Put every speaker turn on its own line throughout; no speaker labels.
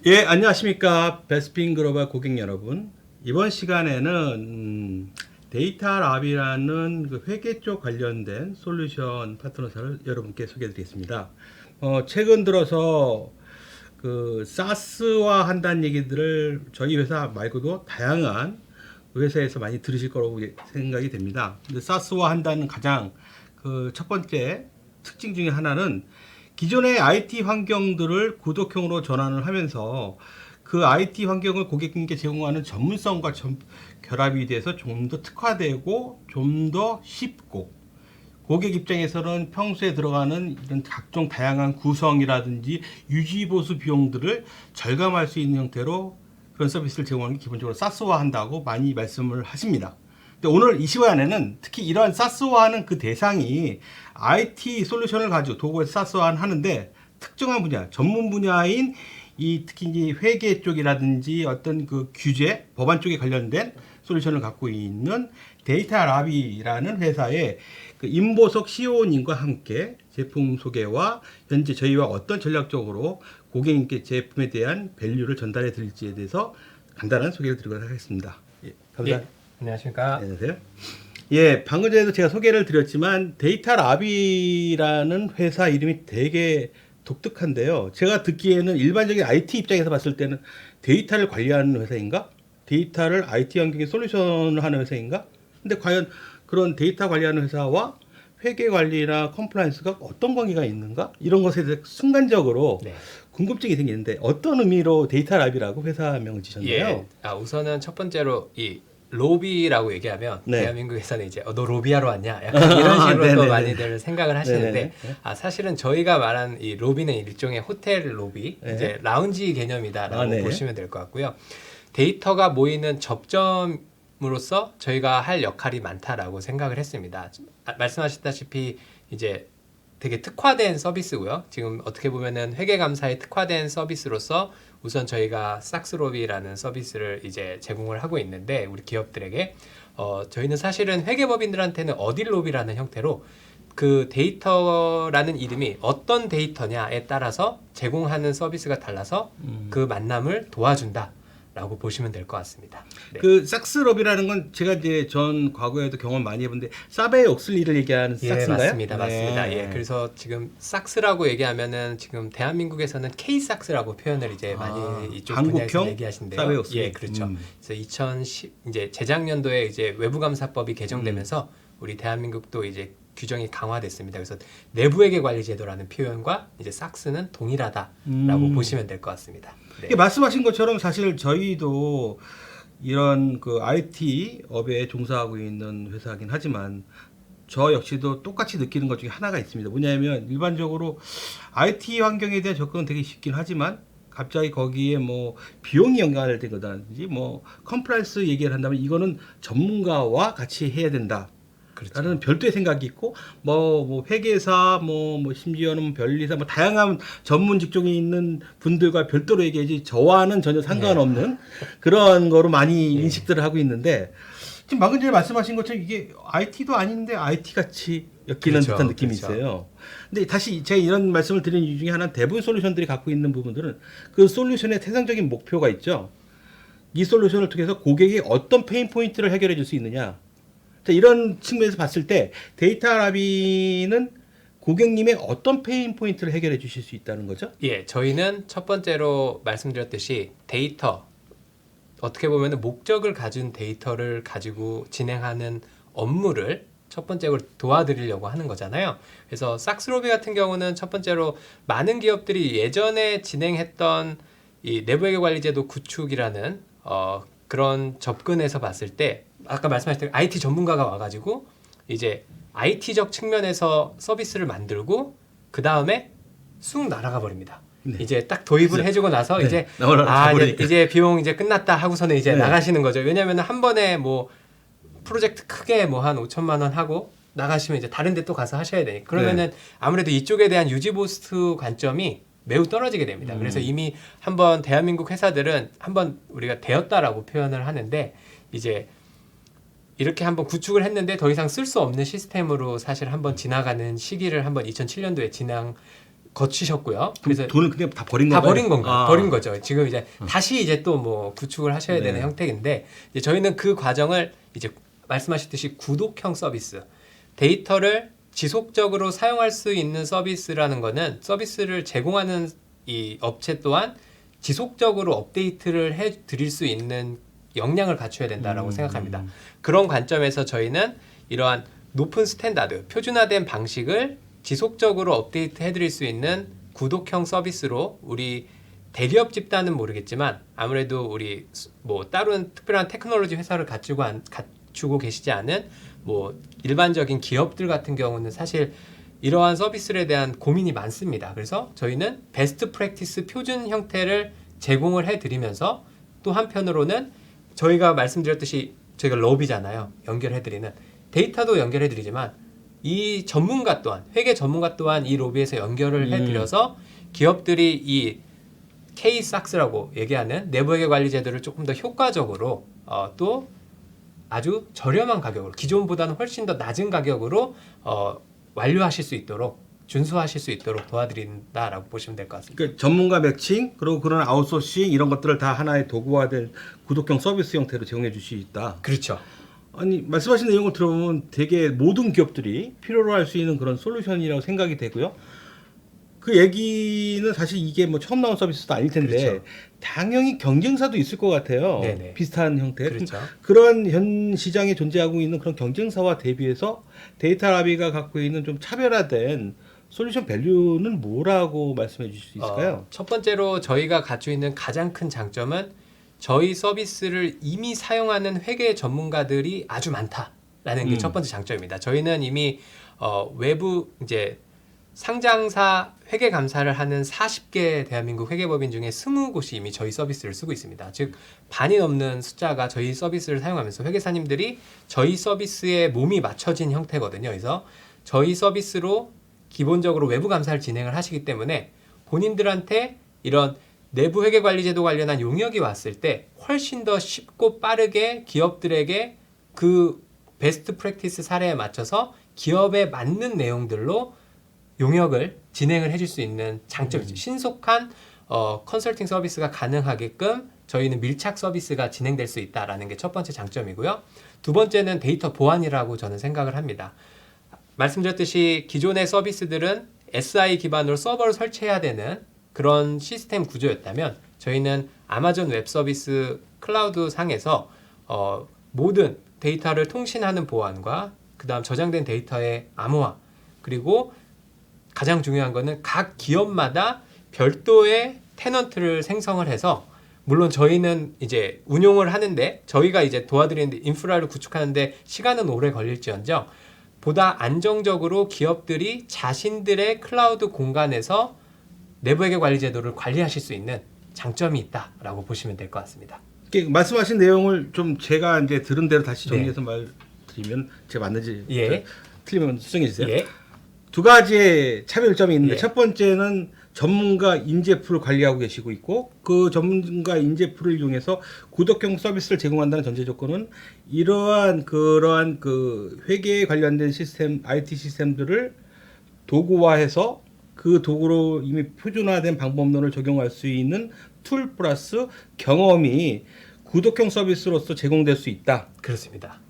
예, 안녕하십니까. 베스핀 글로벌 고객 여러분. 이번 시간에는 데이터 랍이라는 그 회계 쪽 관련된 솔루션 파트너사를 여러분께 소개해 드리겠습니다. 최근 들어서 그 사스화 한다는 얘기들을 저희 회사 말고도 다양한 회사에서 많이 들으실 거라고 생각이 됩니다. 근데 사스화 한다는 가장 그 첫 번째 특징 중에 하나는 기존의 IT 환경들을 구독형으로 전환을 하면서 그 IT 환경을 고객님께 제공하는 전문성과 결합이 돼서 좀 더 특화되고 좀 더 쉽고, 고객 입장에서는 평소에 들어가는 이런 각종 다양한 구성이라든지 유지보수 비용들을 절감할 수 있는 형태로 그런 서비스를 제공하는 게 기본적으로 사스화한다고 많이 말씀을 하십니다. 근데 오늘 이 시간에는 특히 이러한 사스화하는 그 대상이 IT 솔루션을 가지고 도구에서 사스화하는데 특정한 분야, 전문 분야인 이 특히 이제 회계 쪽이라든지 어떤 그 규제, 법안 쪽에 관련된 솔루션을 갖고 있는 데이터랍이라는 회사의 그 임보석 CEO님과 함께 제품 소개와 현재 저희와 어떤 전략적으로 고객님께 제품에 대한 밸류를 전달해 드릴지에 대해서 간단한 소개를 드리도록 하겠습니다. 예, 감사합니다.
예, 안녕하십니까.
안녕하세요. 예, 방금 전에도 제가 소개를 드렸지만 데이터랍이라는 회사 이름이 되게 독특한데요. 제가 듣기에는 일반적인 IT 입장에서 봤을 때는 데이터를 관리하는 회사인가? 데이터를 IT 환경에 솔루션을 하는 회사인가? 근데 과연 그런 데이터 관리하는 회사와 회계 관리나 컴플라이언스가 어떤 관계가 있는가? 이런 것에 대해서 순간적으로
네.
궁금증이 생기는데 어떤 의미로 데이터랍이라고 회사명을 지셨나요?
예. 우선은 첫 번째로 이 로비라고 얘기하면
네.
대한민국에서는 이제 너 로비하러 왔냐? 약간 이런 식으로 또
네네네.
많이들 생각을 하시는데
네네네.
사실은 저희가 말한 이 로비는 일종의 호텔 로비,
네.
이제 라운지 개념이다라고
네.
보시면 될 것 같고요. 데이터가 모이는 접점으로서 저희가 할 역할이 많다라고 생각을 했습니다. 말씀하셨다시피 이제 되게 특화된 서비스고요. 지금 어떻게 보면은 회계감사에 특화된 서비스로서 우선 저희가 싹스로비라는 서비스를 이제 제공을 하고 있는데 우리 기업들에게 저희는 사실은 회계법인들한테는 어딜로비라는 형태로 그 데이터라는 이름이 어떤 데이터냐에 따라서 제공하는 서비스가 달라서 그 만남을 도와준다. 라고 보시면 될 것 같습니다. 네.
그 삭스럽이라는 건 제가 이제 전 과거에도 경험 많이 해본데 사베 옥슬리를 얘기하는
예,
삭스인가요?
맞습니다. 맞습니다. 예, 그래서 지금 삭스라고 얘기하면은 지금 대한민국에서는 K-삭스라고 표현을 이제 많이 이쪽 분야에서
한국형
얘기하신대요.
사베 옥슬리.
예, 그렇죠. 그래서 2010 이제 재작년도에 이제 외부감사법이 개정되면서 우리 대한민국도 이제 규정이 강화됐습니다. 그래서 내부회계 관리 제도라는 표현과 이제 삭스는 동일하다라고 보시면 될 것 같습니다. 네.
이게 말씀하신 것처럼 사실 저희도 이런 그 IT 업에 종사하고 있는 회사긴 하지만 저 역시도 똑같이 느끼는 것 중에 하나가 있습니다. 뭐냐면 일반적으로 IT 환경에 대한 접근은 되게 쉽긴 하지만 갑자기 거기에 뭐 비용이 연관되거든지 뭐 컴플라이언스 얘기를 한다면 이거는 전문가와 같이 해야 된다.
그렇죠.
다른 별도의 생각이 있고 뭐 회계사 뭐 심지어는 변리사 뭐 다양한 전문 직종이 있는 분들과 별도로 얘기하지 저와는 전혀 상관없는 그런 거로 많이 인식들을 하고 있는데 지금 방금 전에 말씀하신 것처럼 이게 IT도 아닌데 IT 같이 엮이는
그렇죠.
듯한 느낌이
그렇죠.
있어요. 근데 다시 제가 이런 말씀을 드리는 이유 중에 하나는 대부분 솔루션들이 갖고 있는 부분들은 그 솔루션의 태생적인 목표가 있죠. 이 솔루션을 통해서 고객이 어떤 페인 포인트를 해결해 줄 수 있느냐. 자, 이런 측면에서 봤을 때 데이터랍이는 고객님의 어떤 페인 포인트를 해결해 주실 수 있다는 거죠?
예, 저희는 첫 번째로 말씀드렸듯이 데이터, 어떻게 보면 목적을 가진 데이터를 가지고 진행하는 업무를 첫 번째로 도와드리려고 하는 거잖아요. 그래서 삭스로비 같은 경우는 첫 번째로 많은 기업들이 예전에 진행했던 이 내부회계 관리제도 구축이라는 그런 접근에서 봤을 때 아까 말씀하셨던 IT 전문가가 와가지고 이제 IT적 측면에서 서비스를 만들고 그 다음에 쑥 날아가 버립니다.
네.
이제 딱 도입을 해주고 나서
네.
이제 이제 비용 이제 끝났다 하고서는 이제
네.
나가시는 거죠. 왜냐하면 한 번에 뭐 프로젝트 크게 뭐 한 5천만 원 하고 나가시면 이제 다른 데 또 가서 하셔야 되니까 그러면은 아무래도 이쪽에 대한 유지보수 관점이 매우 떨어지게 됩니다. 그래서 이미 한번 대한민국 회사들은 한번 우리가 되었다라고 표현을 하는데 이제 이렇게 한번 구축을 했는데 더 이상 쓸 수 없는 시스템으로 사실 한번 지나가는 시기를 한번 2007년도에 거치셨고요. 그래서
돈을 그냥 다 버린
다
건가요?
버린 건가요?
아.
버린 거죠. 지금 이제 다시 이제 또 뭐 구축을 하셔야
네.
되는 형태인데 이제 저희는 그 과정을 이제 말씀하셨듯이 구독형 서비스, 데이터를 지속적으로 사용할 수 있는 서비스라는 거는 서비스를 제공하는 이 업체 또한 지속적으로 업데이트를 해 드릴 수 있는 역량을 갖춰야 된다라고 생각합니다. 그런 관점에서 저희는 이러한 높은 스탠다드, 표준화된 방식을 지속적으로 업데이트 해드릴 수 있는 구독형 서비스로 우리 대기업 집단은 모르겠지만 아무래도 우리 뭐 다른 특별한 테크놀로지 회사를 갖추고 계시지 않은 뭐 일반적인 기업들 같은 경우는 사실 이러한 서비스에 대한 고민이 많습니다. 그래서 저희는 베스트 프랙티스 표준 형태를 제공을 해드리면서 또 한편으로는 저희가 말씀드렸듯이 저희가 러비잖아요. 연결해드리는 데이터도 연결해드리지만 이 전문가 또한 회계 전문가 또한 이 로비에서 연결을 해드려서 기업들이 이 K-SAX라고 얘기하는 내부회계 관리 제도를 조금 더 효과적으로 또 아주 저렴한 가격으로 기존보다는 훨씬 더 낮은 가격으로 완료하실 수 있도록 준수하실 수 있도록 도와드린다라고 보시면 될 것 같습니다.
그러니까 전문가 매칭 그리고 그런 아웃소싱 이런 것들을 다 하나의 도구화된 구독형 서비스 형태로 제공해 줄 수 있다.
그렇죠.
아니 말씀하신 내용을 들어보면 되게 모든 기업들이 필요로 할 수 있는 그런 솔루션이라고 생각이 되고요. 그 얘기는 사실 이게 뭐 처음 나온 서비스도 아닐 텐데
그렇죠.
당연히 경쟁사도 있을 것 같아요.
네네.
비슷한 형태.
그렇죠.
그런 현 시장에 존재하고 있는 그런 경쟁사와 대비해서 데이터 라비가 갖고 있는 좀 차별화된 솔루션 밸류는 뭐라고 말씀해 주실 수 있을까요?
첫 번째로 저희가 가지고 있는 가장 큰 장점은 저희 서비스를 이미 사용하는 회계 전문가들이 아주 많다라는 게 첫 번째 장점입니다. 저희는 이미 외부 이제 상장사 회계 감사를 하는 40개 대한민국 회계법인 중에 20곳이 이미 저희 서비스를 쓰고 있습니다. 즉 반이 넘는 숫자가 저희 서비스를 사용하면서 회계사님들이 저희 서비스에 몸이 맞춰진 형태거든요. 그래서 저희 서비스로 기본적으로 외부 감사를 진행을 하시기 때문에 본인들한테 이런 내부 회계 관리 제도 관련한 용역이 왔을 때 훨씬 더 쉽고 빠르게 기업들에게 그 베스트 프랙티스 사례에 맞춰서 기업에 맞는 내용들로 용역을 진행을 해줄 수 있는 장점이죠. 신속한 컨설팅 서비스가 가능하게끔 저희는 밀착 서비스가 진행될 수 있다라는 게 첫 번째 장점이고요. 두 번째는 데이터 보안이라고 저는 생각을 합니다. 말씀드렸듯이 기존의 서비스들은 SI 기반으로 서버를 설치해야 되는 그런 시스템 구조였다면 저희는 아마존 웹 서비스 클라우드 상에서 모든 데이터를 통신하는 보안과 그 다음 저장된 데이터의 암호화 그리고 가장 중요한 거는 각 기업마다 별도의 테넌트를 생성을 해서 물론 저희는 이제 운용을 하는데 저희가 이제 도와드리는데 인프라를 구축하는데 시간은 오래 걸릴지언정 보다 안정적으로 기업들이 자신들의 클라우드 공간에서 내부회계 관리 제도를 관리하실 수 있는 장점이 있다라고 보시면 될 것 같습니다.
말씀하신 내용을 좀 제가 이제 들은 대로 다시 정리해서 말드리면 제가 맞는지 틀리면 수정해 주세요.
예.
두 가지의 차별점이 있는데
예.
첫 번째는 전문가 인재풀을 관리하고 계시고 있고 그 전문가 인재풀을 이용해서 구독형 서비스를 제공한다는 전제 조건은 그러한 그 회계에 관련된 시스템, IT 시스템들을 도구화해서 그 도구로 이미 표준화된 방법론을 적용할 수 있는 툴 플러스 경험이 구독형 서비스로서 제공될 수 있다.
그렇습니다.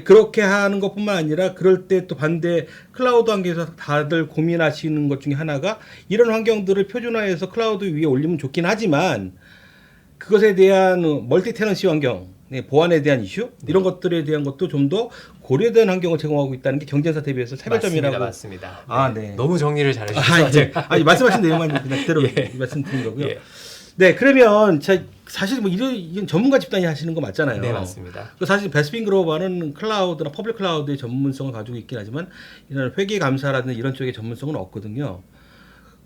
그렇게 하는 것뿐만 아니라 그럴 때 또 반대 클라우드 환경에서 다들 고민하시는 것 중에 하나가 이런 환경들을 표준화해서 클라우드 위에 올리면 좋긴 하지만 그것에 대한 멀티 테넌시 환경, 보안에 대한 이슈 이런 것들에 대한 것도 좀 더 고려된 환경을 제공하고 있다는 게 경쟁사 대비해서 차별점이라고.
맞습니다.
아,
네.
네.
너무 정리를 잘해주셔서
아니 말씀하신 내용만 그냥 그대로 말씀드린 거고요.
예.
네, 그러면 사실 뭐 이런 전문가 집단이 하시는 거 맞잖아요.
네, 맞습니다.
사실 베스핀 글로벌은 클라우드나 퍼블릭 클라우드의 전문성을 가지고 있긴 하지만 이런 회계 감사라든지 이런 쪽의 전문성은 없거든요.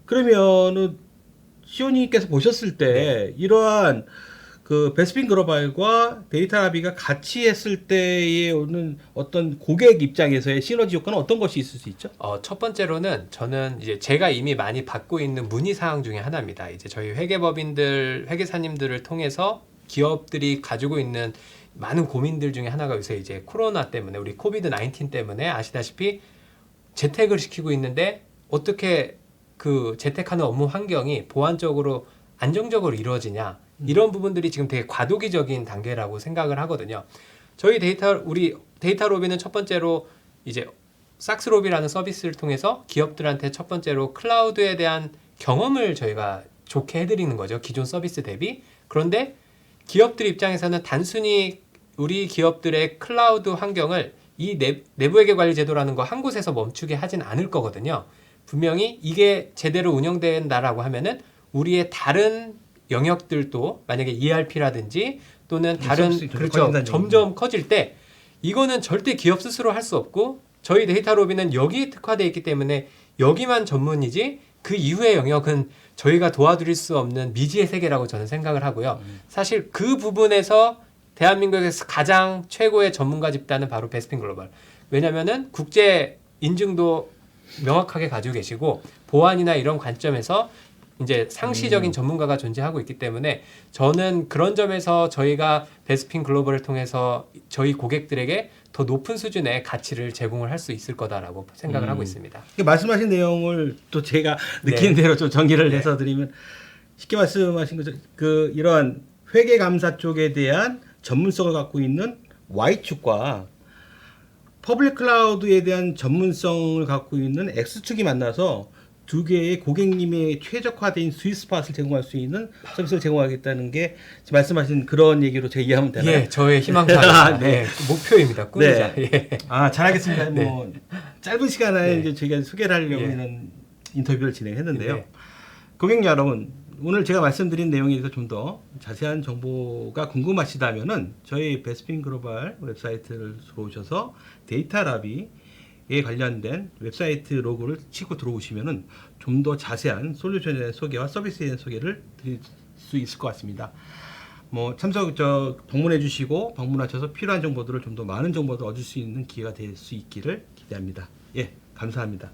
그러면은 시온님께서 보셨을 때 이러한 그 베스핀 글로벌과 데이터 라비가 같이 했을 때에 오는 어떤 고객 입장에서의 시너지 효과는 어떤 것이 있을 수 있죠?
첫 번째로는 저는 이제 제가 이미 많이 받고 있는 문의 사항 중에 하나입니다. 이제 저희 회계법인들, 회계사님들을 통해서 기업들이 가지고 있는 많은 고민들 중에 하나가 요새 이제 코로나 때문에 우리 코비드 19 때문에 아시다시피 재택을 시키고 있는데 어떻게 그 재택하는 업무 환경이 보안적으로 안정적으로 이루어지냐 이런 부분들이 지금 되게 과도기적인 단계라고 생각을 하거든요. 저희 우리 데이터 로비는 첫 번째로 이제 삭스로비라는 서비스를 통해서 기업들한테 첫 번째로 클라우드에 대한 경험을 저희가 좋게 해드리는 거죠. 기존 서비스 대비. 그런데 기업들 입장에서는 단순히 우리 기업들의 클라우드 환경을 이 내부회계 관리 제도라는 거 한 곳에서 멈추게 하진 않을 거거든요. 분명히 이게 제대로 운영된다라고 하면은 우리의 다른 영역들도 만약에 ERP라든지 또는 다른 그렇죠 점점 커질 때 이거는 절대 기업 스스로 할 수 없고 저희 데이터 로비는 여기에 특화되어 있기 때문에 여기만 전문이지 그 이후의 영역은 저희가 도와드릴 수 없는 미지의 세계라고 저는 생각을 하고요. 사실 그 부분에서 대한민국에서 가장 최고의 전문가 집단은 바로 베스핀 글로벌. 왜냐면은 국제 인증도 명확하게 가지고 계시고 보안이나 이런 관점에서 이제 상시적인 전문가가 존재하고 있기 때문에 저는 그런 점에서 저희가 베스핀 글로벌을 통해서 저희 고객들에게 더 높은 수준의 가치를 제공을 할 수 있을 거다라고 생각을 하고 있습니다.
말씀하신 내용을 또 제가 느낀 대로 좀 정리를 해서 드리면 쉽게 말씀하신 거죠. 그 이러한 회계 감사 쪽에 대한 전문성을 갖고 있는 Y축과 퍼블릭 클라우드에 대한 전문성을 갖고 있는 X축이 만나서 두 개의 고객님의 최적화된 스윗스팟을 제공할 수 있는 서비스를 제공하겠다는 게 지금 말씀하신 그런 얘기로 제가 이해하면 되나요?
예, 저의 희망사항입니다. 네. 목표입니다. 꿈이자.
네.
예.
잘하겠습니다. 뭐 짧은 시간 안에
네.
이제 저희가 소개를 하려고
예.
하는 인터뷰를 진행했는데요.
네.
고객 여러분, 오늘 제가 말씀드린 내용에 대해서 좀 더 자세한 정보가 궁금하시다면은 저희 베스핀 글로벌 웹사이트를 들어오셔서 데이터 라비에 관련된 웹사이트 로고를 치고 들어오시면은 좀 더 자세한 솔루션에 대한 소개와 서비스에 대한 소개를 드릴 수 있을 것 같습니다. 뭐 방문해 주시고 방문하셔서 필요한 정보들을 좀 더 많은 정보를 얻을 수 있는 기회가 될 수 있기를 기대합니다. 예, 감사합니다.